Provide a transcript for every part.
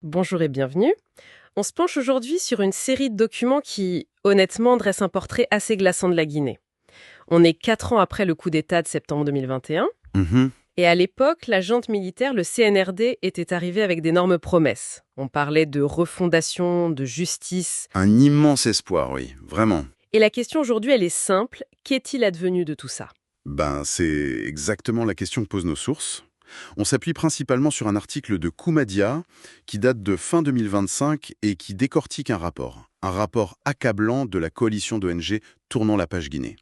Bonjour et bienvenue. On se penche aujourd'hui sur une série de documents qui, honnêtement, dressent un portrait assez glaçant de la Guinée. On est 4 ans après le coup d'État de septembre 2021, Mhm. et à l'époque, la junte militaire, le CNRD, était arrivé avec d'énormes promesses. On parlait de refondation, de justice. Un immense espoir, oui, vraiment. Et la question aujourd'hui, elle est simple. Qu'est-il advenu de tout ça? C'est exactement la question que posent nos sources. On s'appuie principalement sur un article de Koumadia qui date de fin 2025 et qui décortique un rapport accablant de la coalition d'ONG tournant la page Guinée.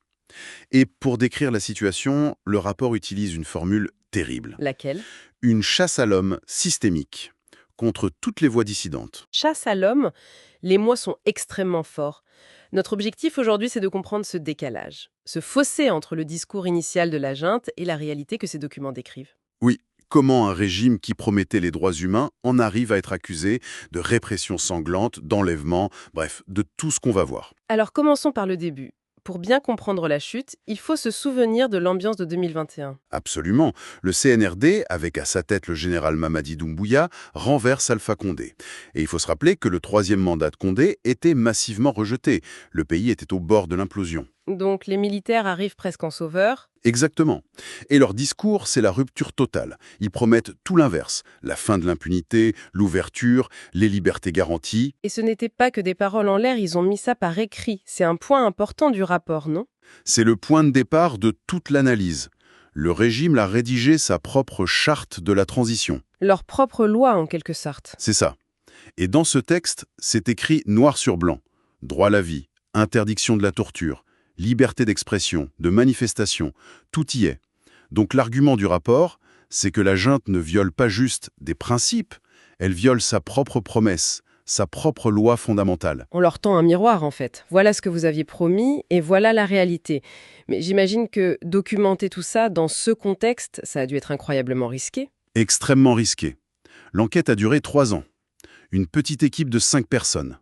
Et pour décrire la situation, le rapport utilise une formule terrible. Laquelle? Une chasse à l'homme systémique contre toutes les voix dissidentes. Chasse à l'homme, les mots sont extrêmement forts. Notre objectif aujourd'hui, c'est de comprendre ce décalage, ce fossé entre le discours initial de la junte et la réalité que ces documents décrivent. Oui, comment un régime qui promettait les droits humains en arrive à être accusé de répression sanglante, d'enlèvement, bref, de tout ce qu'on va voir. Alors commençons par le début. Pour bien comprendre la chute, il faut se souvenir de l'ambiance de 2021. Absolument. Le CNRD, avec à sa tête le général Mamadi Doumbouya, renverse Alpha Condé. Et il faut se rappeler que le troisième mandat de Condé était massivement rejeté. Le pays était au bord de l'implosion. Donc les militaires arrivent presque en sauveur. Exactement. Et leur discours, c'est la rupture totale. Ils promettent tout l'inverse. La fin de l'impunité, l'ouverture, les libertés garanties. Et ce n'était pas que des paroles en l'air, ils ont mis ça par écrit. C'est un point important du rapport, non? C'est le point de départ de toute l'analyse. Le régime a rédigé sa propre charte de la transition. Leur propre loi, en quelque sorte. C'est ça. Et dans ce texte, c'est écrit noir sur blanc. Droit à la vie, interdiction de la torture, liberté d'expression, de manifestation, tout y est. Donc l'argument du rapport, c'est que la junte ne viole pas juste des principes, elle viole sa propre promesse, sa propre loi fondamentale. On leur tend un miroir, en fait. Voilà ce que vous aviez promis et voilà la réalité. Mais j'imagine que documenter tout ça dans ce contexte, ça a dû être incroyablement risqué. Extrêmement risqué. L'enquête a duré 3 ans. Une petite équipe de 5 personnes.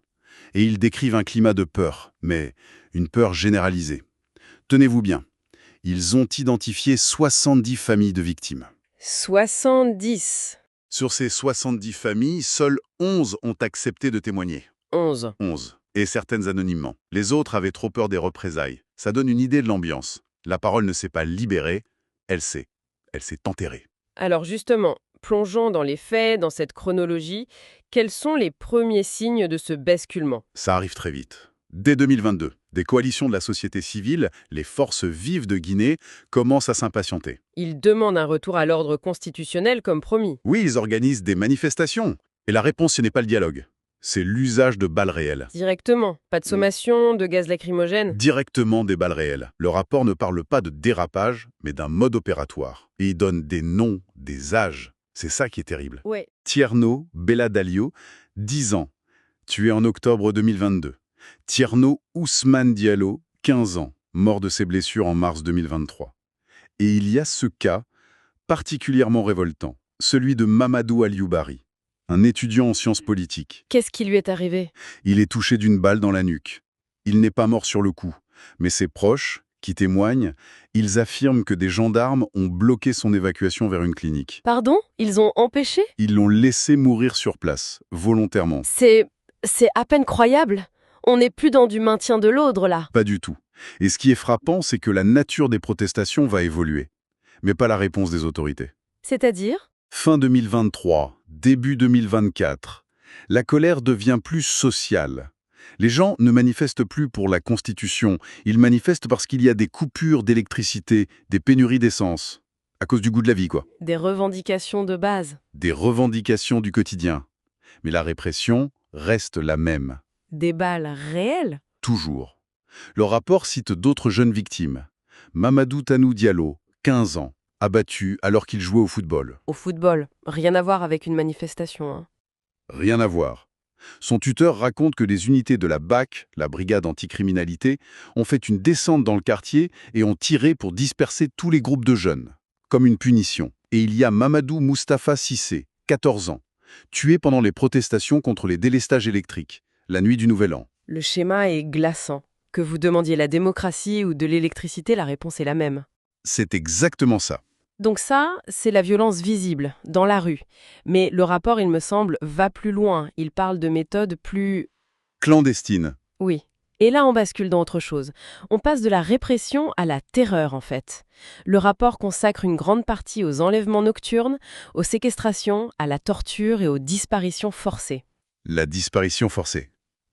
Et ils décrivent un climat de peur, mais une peur généralisée. Tenez-vous bien, ils ont identifié 70 familles de victimes. 70. Sur ces 70 familles, seules 11 ont accepté de témoigner. 11. 11. Et certaines anonymement. Les autres avaient trop peur des représailles. Ça donne une idée de l'ambiance. La parole ne s'est pas libérée, elle s'est. Elle s'est enterrée. Alors justement, plongeons dans les faits, dans cette chronologie. Quels sont les premiers signes de ce basculement? Ça arrive très vite. Dès 2022, des coalitions de la société civile, les forces vives de Guinée, commencent à s'impatienter. Ils demandent un retour à l'ordre constitutionnel comme promis. Oui, ils organisent des manifestations. Et la réponse, ce n'est pas le dialogue. C'est l'usage de balles réelles. Directement. Pas de sommation, de gaz lacrymogène. Directement des balles réelles. Le rapport ne parle pas de dérapage, mais d'un mode opératoire. Et il donne des noms, des âges. C'est ça qui est terrible. Ouais. Tierno Bella Dalio, 10 ans, tué en octobre 2022. Tierno Ousmane Diallo, 15 ans, mort de ses blessures en mars 2023. Et il y a ce cas particulièrement révoltant, celui de Mamadou Alioubari, un étudiant en sciences politiques. Qu'est-ce qui lui est arrivé? Il est touché d'une balle dans la nuque. Il n'est pas mort sur le coup, mais ses proches, qui témoignent, ils affirment que des gendarmes ont bloqué son évacuation vers une clinique. Pardon? Ils ont empêché? Ils l'ont laissé mourir sur place, volontairement. C'est à peine croyable. On n'est plus dans du maintien de l'ordre, là. Pas du tout. Et ce qui est frappant, c'est que la nature des protestations va évoluer, mais pas la réponse des autorités. C'est-à-dire? Fin 2023, début 2024, la colère devient plus sociale. Les gens ne manifestent plus pour la Constitution, ils manifestent parce qu'il y a des coupures d'électricité, des pénuries d'essence. À cause du goût de la vie, quoi. Des revendications de base. Des revendications du quotidien. Mais la répression reste la même. Des balles réelles? Toujours. Le rapport cite d'autres jeunes victimes. Mamadou Tanou Diallo, 15 ans, abattu alors qu'il jouait au football. Au football. Rien à voir avec une manifestation, hein. Rien à voir. Son tuteur raconte que des unités de la BAC, la brigade anticriminalité, ont fait une descente dans le quartier et ont tiré pour disperser tous les groupes de jeunes, comme une punition. Et il y a Mamadou Moustapha Cissé, 14 ans, tué pendant les protestations contre les délestages électriques, la nuit du Nouvel An. Le schéma est glaçant. Que vous demandiez la démocratie ou de l'électricité, la réponse est la même. C'est exactement ça. Donc ça, c'est la violence visible, dans la rue. Mais le rapport, il me semble, va plus loin. Il parle de méthodes plus... Clandestine. Oui. Et là, on bascule dans autre chose. On passe de la répression à la terreur, en fait. Le rapport consacre une grande partie aux enlèvements nocturnes, aux séquestrations, à la torture et aux disparitions forcées. La disparition forcée.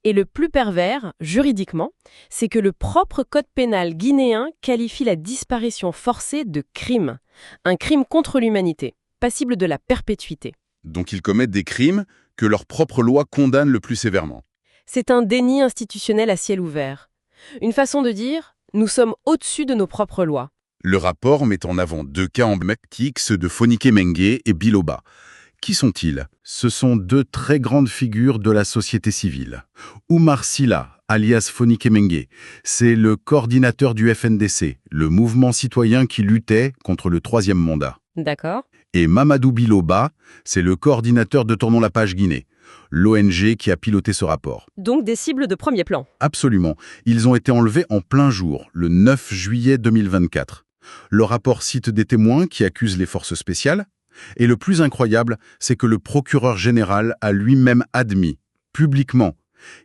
Et le plus pervers, juridiquement, c'est que le propre code pénal guinéen qualifie la disparition forcée de crime. Un crime contre l'humanité, passible de la perpétuité. Donc ils commettent des crimes que leur propre loi condamne le plus sévèrement. C'est un déni institutionnel à ciel ouvert. Une façon de dire, nous sommes au-dessus de nos propres lois. Le rapport met en avant 2 cas emblématiques, ceux de Fonike Mengue et Biloba. Qui sont-ils? Ce sont 2 très grandes figures de la société civile. Oumar Silla, alias Fonike Mengue, c'est le coordinateur du FNDC, le mouvement citoyen qui luttait contre le 3e mandat. D'accord. Et Mamadou Biloba, c'est le coordinateur de Tournons la page Guinée, l'ONG qui a piloté ce rapport. Donc des cibles de premier plan. Absolument. Ils ont été enlevés en plein jour, le 9 juillet 2024. Le rapport cite des témoins qui accusent les forces spéciales. Et le plus incroyable, c'est que le procureur général a lui-même admis, publiquement,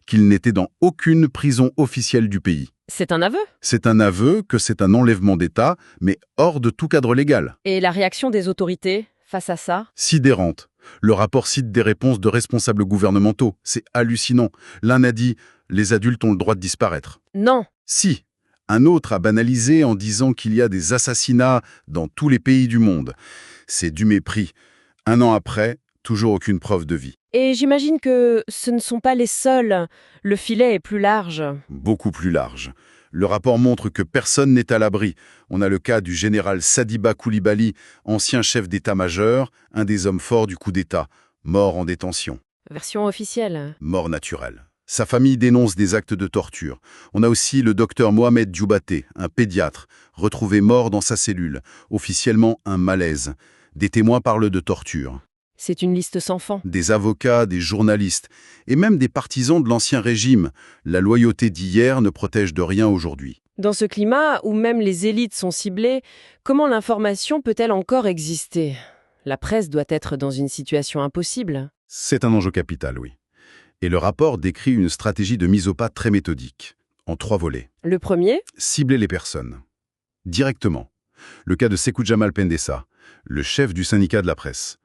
qu'il n'était dans aucune prison officielle du pays. C'est un aveu. C'est un aveu que c'est un enlèvement d'État, mais hors de tout cadre légal. Et la réaction des autorités face à ça? Sidérante. Le rapport cite des réponses de responsables gouvernementaux. C'est hallucinant. L'un a dit « les adultes ont le droit de disparaître ». Non. Si. Un autre a banalisé en disant qu'il y a des assassinats dans tous les pays du monde. C'est du mépris. 1 an après, toujours aucune preuve de vie. Et j'imagine que ce ne sont pas les seuls. Le filet est plus large. Beaucoup plus large. Le rapport montre que personne n'est à l'abri. On a le cas du général Sadiba Koulibaly, ancien chef d'état-major, un des hommes forts du coup d'État, mort en détention. Version officielle. Mort naturelle. Sa famille dénonce des actes de torture. On a aussi le docteur Mohamed Djoubaté, un pédiatre, retrouvé mort dans sa cellule. Officiellement un malaise. Des témoins parlent de torture. C'est une liste sans fin. Des avocats, des journalistes, et même des partisans de l'ancien régime. La loyauté d'hier ne protège de rien aujourd'hui. Dans ce climat où même les élites sont ciblées, comment l'information peut-elle encore exister? La presse doit être dans une situation impossible. C'est un enjeu capital, oui. Et le rapport décrit une stratégie de mise au pas très méthodique, en 3 volets. Le premier? Cibler les personnes. Directement. Le cas de Sékou Jamal Pendessa, le chef du syndicat de la presse,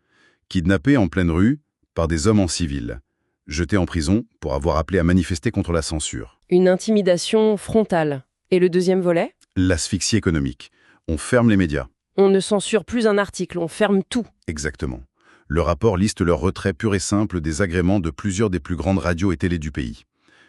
kidnappé en pleine rue par des hommes en civil, jeté en prison pour avoir appelé à manifester contre la censure. Une intimidation frontale. Et le deuxième volet? L'asphyxie économique. On ferme les médias. On ne censure plus un article, on ferme tout. Exactement. Le rapport liste leur retrait pur et simple des agréments de plusieurs des plus grandes radios et télé du pays.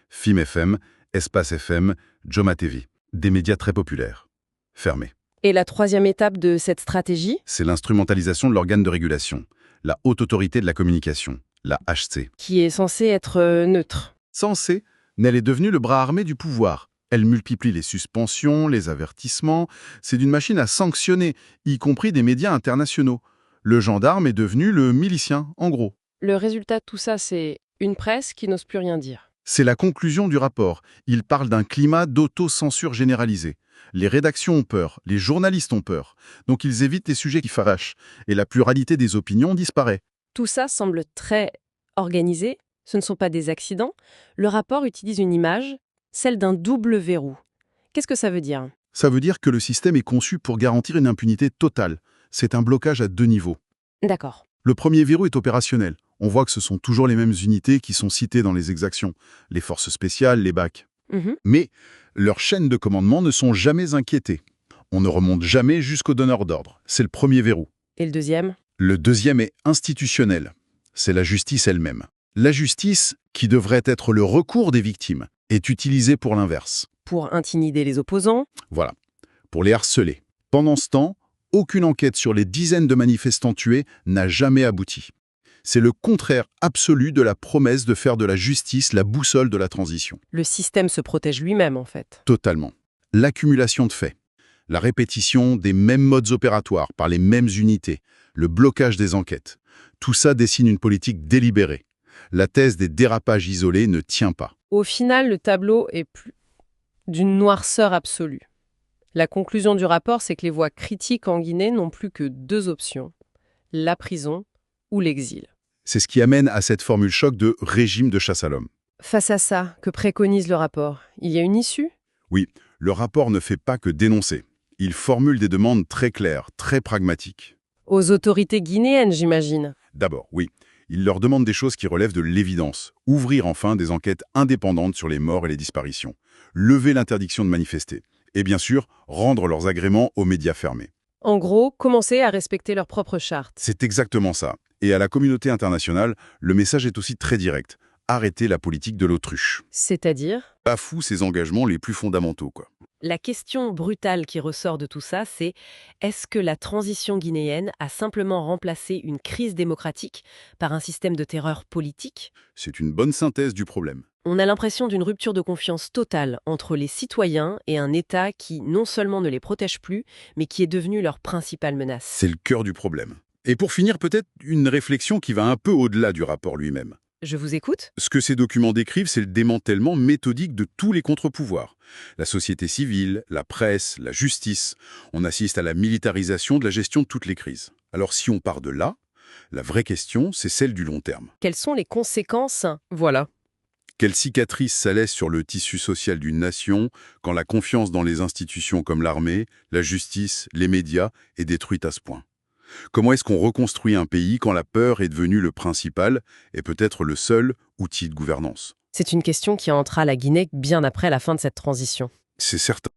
FIM FM, Espace FM, Joma TV. Des médias très populaires. Fermés. Et la troisième étape de cette stratégie? C'est l'instrumentalisation de l'organe de régulation, la Haute Autorité de la Communication, la HC. Qui est censée être neutre. Censée, elle est devenue le bras armé du pouvoir. Elle multiplie les suspensions, les avertissements. C'est d'une machine à sanctionner, y compris des médias internationaux. Le gendarme est devenu le milicien, en gros. Le résultat de tout ça, c'est une presse qui n'ose plus rien dire. C'est la conclusion du rapport. Il parle d'un climat d'autocensure généralisée. Les rédactions ont peur, les journalistes ont peur. Donc ils évitent les sujets qui fâchent. Et la pluralité des opinions disparaît. Tout ça semble très organisé. Ce ne sont pas des accidents. Le rapport utilise une image, celle d'un double verrou. Qu'est-ce que ça veut dire? Ça veut dire que le système est conçu pour garantir une impunité totale. C'est un blocage à 2 niveaux. D'accord. Le premier verrou est opérationnel. On voit que ce sont toujours les mêmes unités qui sont citées dans les exactions. Les forces spéciales, les BAC. Mais leurs chaînes de commandement ne sont jamais inquiétées. On ne remonte jamais jusqu'au donneur d'ordre. C'est le premier verrou. Et le deuxième? Le deuxième est institutionnel. C'est la justice elle-même. La justice, qui devrait être le recours des victimes, est utilisée pour l'inverse. Pour intimider les opposants? Voilà. Pour les harceler. Pendant ce temps, aucune enquête sur les dizaines de manifestants tués n'a jamais abouti. C'est le contraire absolu de la promesse de faire de la justice la boussole de la transition. Le système se protège lui-même, en fait. Totalement. L'accumulation de faits, la répétition des mêmes modes opératoires par les mêmes unités, le blocage des enquêtes, tout ça dessine une politique délibérée. La thèse des dérapages isolés ne tient pas. Au final, le tableau est plus d'une noirceur absolue. La conclusion du rapport, c'est que les voix critiques en Guinée n'ont plus que deux options, la prison ou l'exil. C'est ce qui amène à cette formule choc de régime de chasse à l'homme. Face à ça, que préconise le rapport? Il y a une issue? Oui, le rapport ne fait pas que dénoncer. Il formule des demandes très claires, très pragmatiques. Aux autorités guinéennes, j'imagine. D'abord, oui, il leur demande des choses qui relèvent de l'évidence. Ouvrir enfin des enquêtes indépendantes sur les morts et les disparitions. Lever l'interdiction de manifester. Et bien sûr, rendre leurs agréments aux médias fermés. En gros, commencer à respecter leurs propres chartes. C'est exactement ça. Et à la communauté internationale, le message est aussi très direct. Arrêter la politique de l'autruche. C'est-à-dire? Bafoue ses engagements les plus fondamentaux, quoi. La question brutale qui ressort de tout ça, c'est est-ce que la transition guinéenne a simplement remplacé une crise démocratique par un système de terreur politique? C'est une bonne synthèse du problème. On a l'impression d'une rupture de confiance totale entre les citoyens et un État qui non seulement ne les protège plus, mais qui est devenu leur principale menace. C'est le cœur du problème. Et pour finir, peut-être une réflexion qui va un peu au-delà du rapport lui-même. Je vous écoute? Ce que ces documents décrivent, c'est le démantèlement méthodique de tous les contre-pouvoirs. La société civile, la presse, la justice. On assiste à la militarisation de la gestion de toutes les crises. Alors si on part de là, la vraie question, c'est celle du long terme. Quelles sont les conséquences? Voilà. Quelle cicatrice ça laisse sur le tissu social d'une nation quand la confiance dans les institutions comme l'armée, la justice, les médias est détruite à ce point? Comment est-ce qu'on reconstruit un pays quand la peur est devenue le principal et peut-être le seul outil de gouvernance? C'est une question qui hantera la Guinée bien après la fin de cette transition. C'est certain.